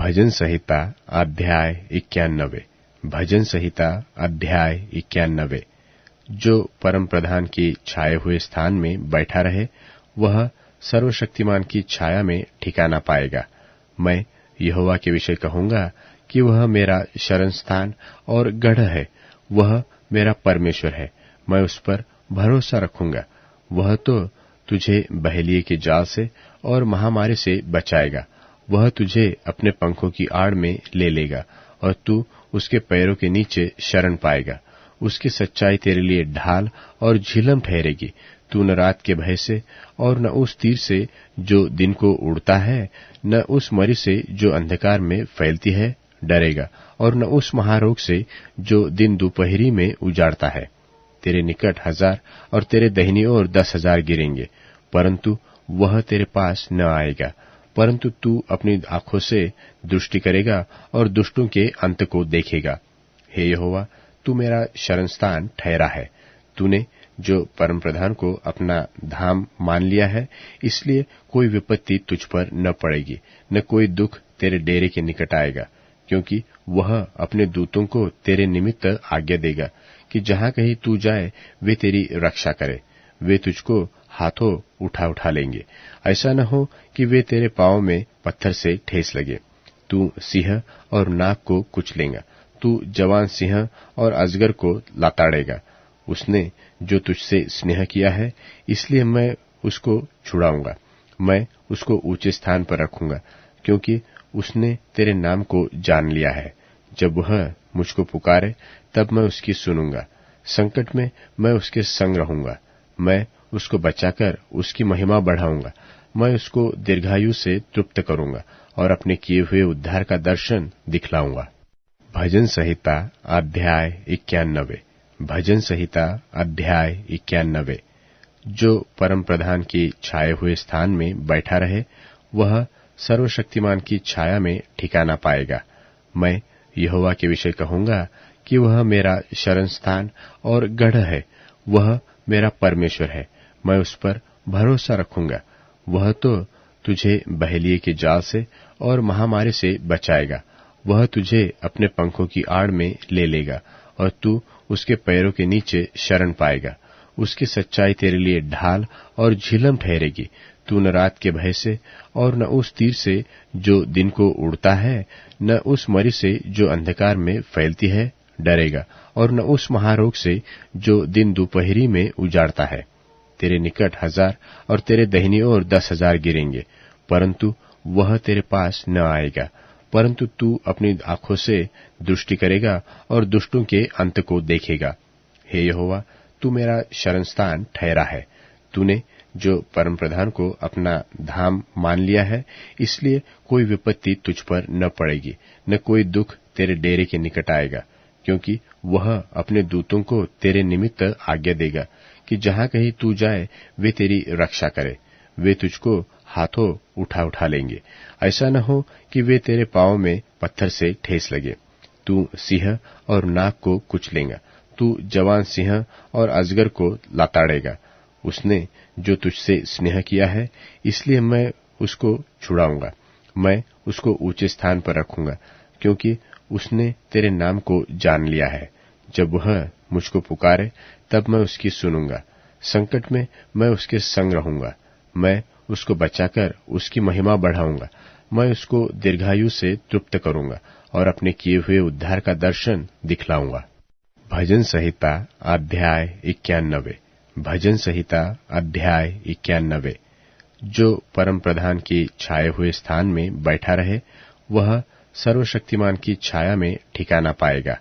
भजन संहिता अध्याय 91। भजन संहिता अध्याय 91। जो परम प्रधान की छाए हुए स्थान में बैठा रहे, वह सर्वशक्तिमान की छाया में ठिकाना पाएगा। मैं यहोवा के विषय कहूंगा कि वह मेरा शरण स्थान और गढ़ है, वह मेरा परमेश्वर है, मैं उस पर भरोसा रखूंगा। वह तो तुझे बहेलिये के जाल से और महामारी से बचाएगा। वह तुझे अपने पंखों की आड़ में ले लेगा और तू उसके पैरों के नीचे शरण पाएगा। उसकी सच्चाई तेरे लिए ढाल और झिलम ठहरेगी। तू न रात के भय से और न उस तीर से जो दिन को उड़ता है, न उस मरी से जो अंधकार में फैलती है डरेगा, और न उस महारोग से जो दिन दोपहरी में उजाड़ता है। तेरे निकट 1000 और तेरे दाहिनी ओर 10,000 गिरेंगे, परंतु वह तेरे पास न आएगा। परंतु तू अपनी आंखों से दृष्टि करेगा और दुष्टों के अंत को देखेगा। हे यहोवा, तू मेरा शरणस्थान ठहरा है। तूने जो परम प्रधान को अपना धाम मान लिया है, इसलिए कोई विपत्ति तुझ पर न पड़ेगी, न कोई दुख तेरे डेरे के निकट आएगा, क्योंकि वह अपने दूतों को तेरे निमित्त आज्ञा देगा कि जहां कहीं तू जाए वे तेरी रक्षा करे। वे तुझको हाथों उठा लेंगे, ऐसा न हो कि वे तेरे पांव में पत्थर से ठेस लगे। तू सिंह और नाग को कुचलेगा, तू जवान सिंह और अजगर को लाताड़ेगा। उसने जो तुझसे स्नेह किया है, इसलिए मैं उसको छुड़ाऊंगा। मैं उसको ऊंचे स्थान पर रखूंगा, क्योंकि उसने तेरे नाम को जान लिया है। जब वह मुझको पुकारे, तब मैं उसकी सुनूंगा। संकट में मैं उसके संग रहूंगा। मैं उसको बचाकर उसकी महिमा बढ़ाऊंगा। मैं उसको दीर्घायु से तृप्त करूंगा और अपने किए हुए उद्धार का दर्शन दिखलाऊंगा। भजन संहिता अध्याय 91। भजन संहिता अध्याय 91। जो परम प्रधान की छाए हुए स्थान में बैठा रहे, वह सर्वशक्तिमान की छाया में ठिकाना पाएगा। मैं यहोवा के विषय कहूंगा कि वह मेरा शरण स्थान और गढ़ है, वह मेरा परमेश्वर है, मैं उस पर भरोसा रखूंगा। वह तो तुझे बहेलिये के जाल से और महामारी से बचाएगा। वह तुझे अपने पंखों की आड़ में ले लेगा और तू उसके पैरों के नीचे शरण पाएगा। उसकी सच्चाई तेरे लिए ढाल और झिलम ठहरेगी। तू न रात के भय से और न उस तीर से जो दिन को उड़ता है, न उस मरी से जो अंधकार में फैलती है डरेगा, और न उस महारोग से जो दिन दोपहरी में उजाड़ता है। तेरे निकट 1000 और तेरे दाहिनी ओर 10,000 गिरेंगे, परंतु वह तेरे पास न आएगा। परंतु तू अपनी आंखों से दृष्टि करेगा और दुष्टों के अंत को देखेगा। हे यहोवा, तू मेरा शरणस्थान ठहरा है। तूने जो परम प्रधान को अपना धाम मान लिया है, इसलिए कोई विपत्ति तुझ पर न पड़ेगी, न कोई दुख तेरे डेरे के निकट आएगा, क्योंकि वह अपने दूतों को तेरे निमित्त आज्ञा देगा कि जहां कहीं तू जाए वे तेरी रक्षा करे। वे तुझको हाथों उठा लेंगे, ऐसा न हो कि वे तेरे पांव में पत्थर से ठेस लगे। तू सिंह और नाग को कुचलेगा, तू जवान सिंह और अजगर को लाताड़ेगा। उसने जो तुझसे स्नेह किया है, इसलिए मैं उसको छुड़ाऊंगा। मैं उसको ऊंचे स्थान पर रखूंगा, क्योंकि उसने तेरे नाम को जान लिया है। जब वह मुझको पुकारे, तब मैं उसकी सुनूंगा। संकट में मैं उसके संग रहूंगा। मैं उसको बचाकर उसकी महिमा बढ़ाऊंगा। मैं उसको दीर्घायु से तृप्त करूंगा और अपने किए हुए उद्धार का दर्शन दिखलाऊंगा। भजन संहिता अध्याय 91। भजन संहिता अध्याय 91। जो परम प्रधान की छाए हुए स्थान में बैठा रहे, वह सर्वशक्तिमान की छाया में ठिकाना पाएगा।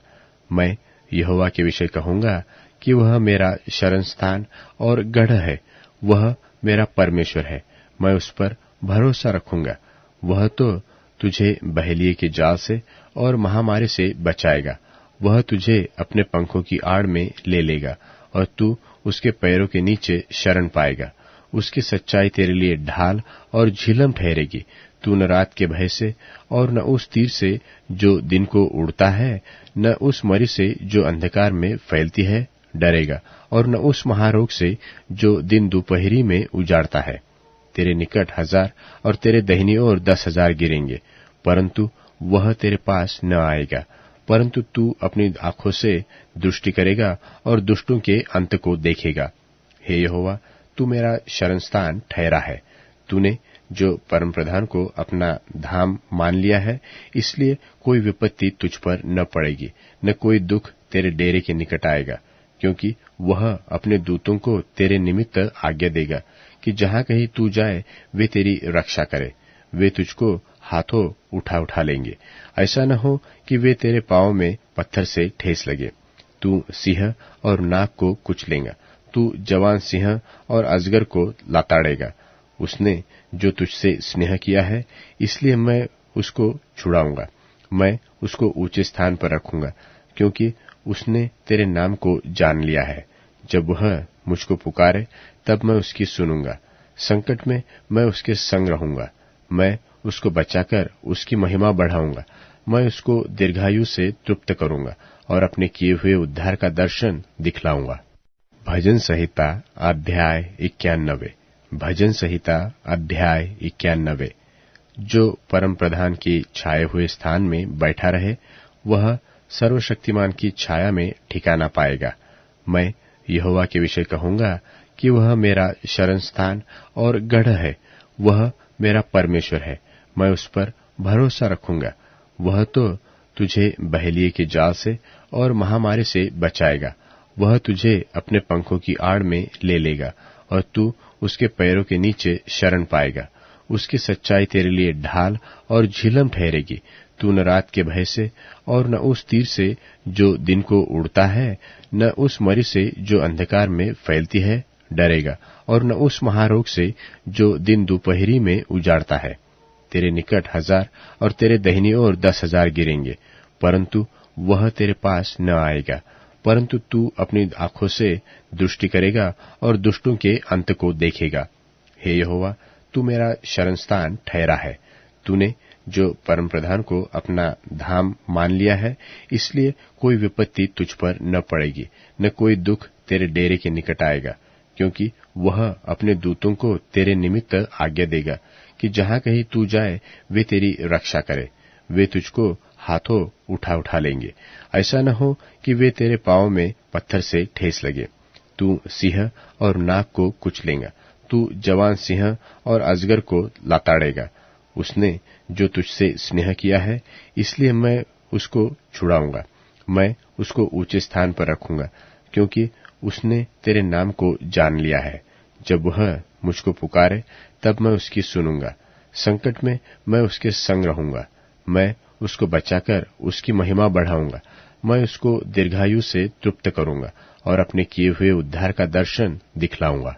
मैं यहोवा के विषय कहूंगा कि वह मेरा शरण स्थान और गढ़ है, वह मेरा परमेश्वर है, मैं उस पर भरोसा रखूंगा। वह तो तुझे बहेलिये के जाल से और महामारी से बचाएगा। वह तुझे अपने पंखों की आड़ में ले लेगा और तू उसके पैरों के नीचे शरण पाएगा। उसकी सच्चाई तेरे लिए ढाल और झिलम ठहरेगी। तू न रात के भय से और न उस तीर से जो दिन को उड़ता है, न उस मरी से जो अंधकार में फैलती है डरेगा, और न उस महारोग से जो दिन दोपहरी में उजाड़ता है। तेरे निकट 1000 और तेरे दाहिनी ओर 10,000 गिरेंगे, परंतु वह तेरे पास न आएगा, परंतु तू अपनी आंखों से दृष्टि करेगा और दुष्टों के अंत को देखेगा। हे यहोवा, तू मेरा शरणस्थान ठहरा है। तूने जो परमप्रधान को अपना धाम मान लिया है, इसलिए कोई विपत्ति तुझ पर न पड़ेगी, न कोई दुख तेरे डेरे के निकट आएगा, क्योंकि वह अपने दूतों को तेरे निमित्त आज्ञा देगा कि जहां कहीं तू जाए वे तेरी रक्षा करे। वे तुझको हाथों उठा लेंगे, ऐसा न हो कि वे तेरे पांव में पत्थर से ठेस लगे। तू सिंह और नाग को कुचलेगा, तू जवान सिंह और अजगर को लाताड़ेगा। उसने जो तुझसे स्नेह किया है, इसलिए मैं उसको छुड़ाऊंगा। मैं उसको ऊंचे स्थान पर रखूंगा, क्योंकि उसने तेरे नाम को जान लिया है। जब वह मुझको पुकारे, तब मैं उसकी सुनूंगा। संकट में मैं उसके संग रहूंगा। मैं उसको बचाकर उसकी महिमा बढ़ाऊंगा। मैं उसको दीर्घायु से तृप्त करूंगा और अपने किए हुए उद्धार का दर्शन दिखलाऊंगा। भजन संहिता अध्याय 91। भजन संहिता अध्याय 91। जो परम प्रधान की छाए हुए स्थान में बैठा रहे, वह सर्वशक्तिमान की छाया में ठिकाना पाएगा। मैं यहोवा के विषय कहूंगा कि वह मेरा शरण स्थान और गढ़ है, वह मेरा परमेश्वर है। मैं उस पर भरोसा रखूंगा। वह तो तुझे बहेलिए के जाल से और महामारी से बचाएगा। वह तुझे अपने पंखों की आड़ में ले लेगा और तू उसके पैरों के नीचे शरण पाएगा। उसकी सच्चाई तेरे लिए ढाल और झिलम ठहरेगी। तू न रात के भय से और न उस तीर से जो दिन को उड़ता है, न उस मरी से जो अंधकार में फैलती है डरेगा, और न उस महारोग से जो दिन दोपहरी में उजाड़ता है। तेरे निकट 1000 और तेरे दाहिनी ओर 10,000 गिरेंगे, परंतु वह तेरे पास न आएगा। परंतु तू अपनी आंखों से दृष्टि करेगा और दुष्टों के अंत को देखेगा। हे यहोवा, तू मेरा शरणस्थान ठहरा है। तूने जो परमप्रधान को अपना धाम मान लिया है, इसलिए कोई विपत्ति तुझ पर न पड़ेगी, न कोई दुख तेरे डेरे के निकट आएगा, क्योंकि वह अपने दूतों को तेरे निमित्त आज्ञा देगा कि जहां कहीं तू जाए वे तेरी रक्षा करे। वे तुझको हाथों उठा लेंगे, ऐसा न हो कि वे तेरे पांव में पत्थर से ठेस लगे। तू सिंह और नाग को कुचलेगा, तू जवान सिंह और अजगर को लाताड़ेगा। उसने जो तुझसे स्नेह किया है, इसलिए मैं उसको छुड़ाऊंगा। मैं उसको ऊंचे स्थान पर रखूंगा, क्योंकि उसने तेरे नाम को जान लिया है। जब वह मुझको पुकारे, तब मैं उसकी सुनूंगा। संकट में मैं उसके संग रहूंगा। मैं उसको बचाकर उसकी महिमा बढ़ाऊंगा। मैं उसको दीर्घायु से तृप्त करूंगा और अपने किए हुए उद्धार का दर्शन दिखलाऊंगा।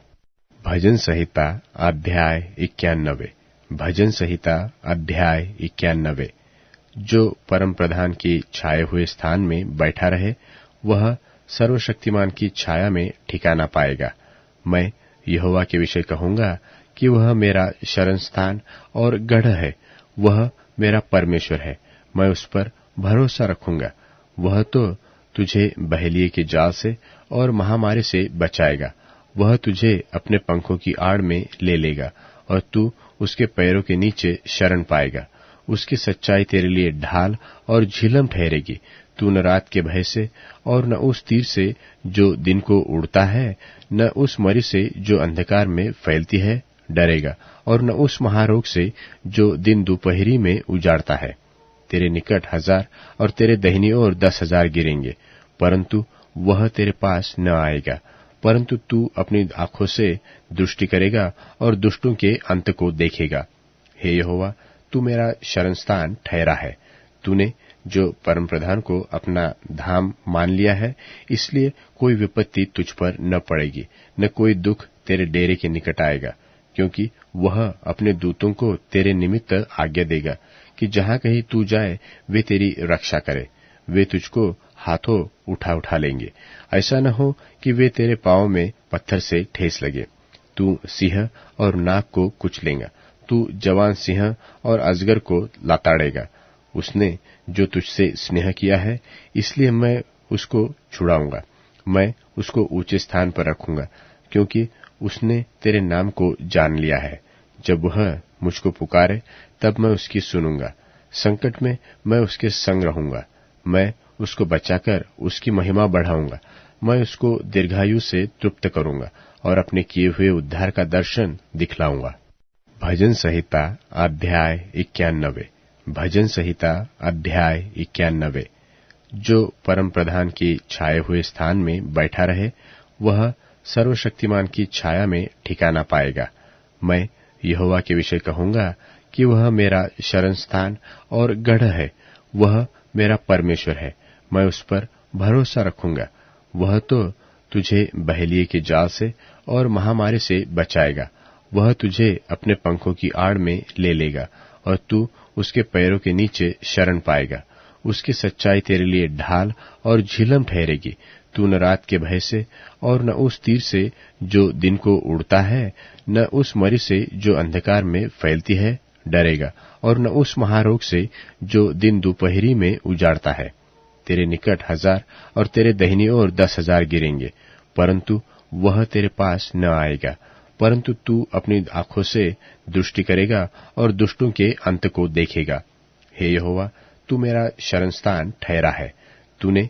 भजन संहिता अध्याय 91। भजन संहिता अध्याय 91। जो परम प्रधान की छाए हुए स्थान में बैठा रहे, वह सर्वशक्तिमान की छाया में ठिकाना पाएगा। मैं यहोवा के विषय कहूंगा कि वह मेरा शरण स्थान और गढ़ है, वह मेरा परमेश्वर है। मैं उस पर भरोसा रखूंगा। वह तो तुझे बहेलिए के जाल से और महामारी से बचाएगा। वह तुझे अपने पंखों की आड़ में ले लेगा और तू उसके पैरों के नीचे शरण पाएगा। उसकी सच्चाई तेरे लिए ढाल और झिलम ठहरेगी। तू न रात के भय से और न उस तीर से जो दिन को उड़ता है, न उस मरी से जो अंधकार में फैलती है डरेगा, और न उस महारोग से जो दिन दोपहरी में उजाड़ता है। तेरे निकट 1000 और तेरे दाहिनी ओर 10,000 गिरेंगे, परंतु वह तेरे पास न आएगा। परंतु तू अपनी आंखों से दृष्टि करेगा और दुष्टों के अंत को देखेगा। हे यहोवा, तू मेरा शरणस्थान ठहरा है। तूने जो परमप्रधान को अपना धाम मान लिया है, इसलिए कोई विपत्ति तुझ पर न पड़ेगी, न कोई दुख तेरे डेरे के निकट आएगा, क्योंकि वह अपने दूतों को तेरे निमित्त आज्ञा देगा कि जहां कहीं तू जाए वे तेरी रक्षा करे। वे तुझको हाथों उठा लेंगे, ऐसा न हो कि वे तेरे पांव में पत्थर से ठेस लगे। तू सिंह और नाग को कुचलेगा, तू जवान सिंह और अजगर को लाताड़ेगा। उसने जो तुझसे स्नेह किया है, इसलिए मैं उसको छुड़ाऊंगा। मैं उसको ऊंचे स्थान पर रखूंगा, क्योंकि उसने तेरे नाम को जान लिया है। जब वह मुझको पुकारे, तब मैं उसकी सुनूंगा। संकट में मैं उसके संग रहूंगा। मैं उसको बचाकर उसकी महिमा बढ़ाऊंगा। मैं उसको दीर्घायु से तृप्त करूंगा और अपने किए हुए उद्धार का दर्शन दिखलाऊंगा। भजन संहिता अध्याय 91। भजन संहिता अध्याय 91। जो परम प्रधान की छाए हुए स्थान में बैठा रहे, वह सर्वशक्तिमान की छाया में ठिकाना पाएगा। मैं यहोवा के विषय कहूंगा कि वह मेरा शरण स्थान और गढ़ है। वह मेरा परमेश्वर है, मैं उस पर भरोसा रखूंगा। वह तो तुझे बहेलिए के जाल से और महामारी से बचाएगा। वह तुझे अपने पंखों की आड़ में ले लेगा और तू उसके पैरों के नीचे शरण पाएगा। उसकी सच्चाई तेरे लिए ढाल और झिलम ठहरेगी। तू न रात के भय से और न उस तीर से जो दिन को उड़ता है, न उस मरी से जो अंधकार में फैलती है डरेगा, और न उस महारोग से जो दिन दोपहरी में उजाड़ता है। तेरे निकट 1000 और तेरे दाहिनी ओर 10,000 गिरेंगे, परंतु वह तेरे पास न आएगा। परंतु तू अपनी आंखों से दृष्टि करेगा और दुष्टों के अंत को देखेगा। हे यहोवा, तू मेरा शरणस्थान ठहरा है। तूने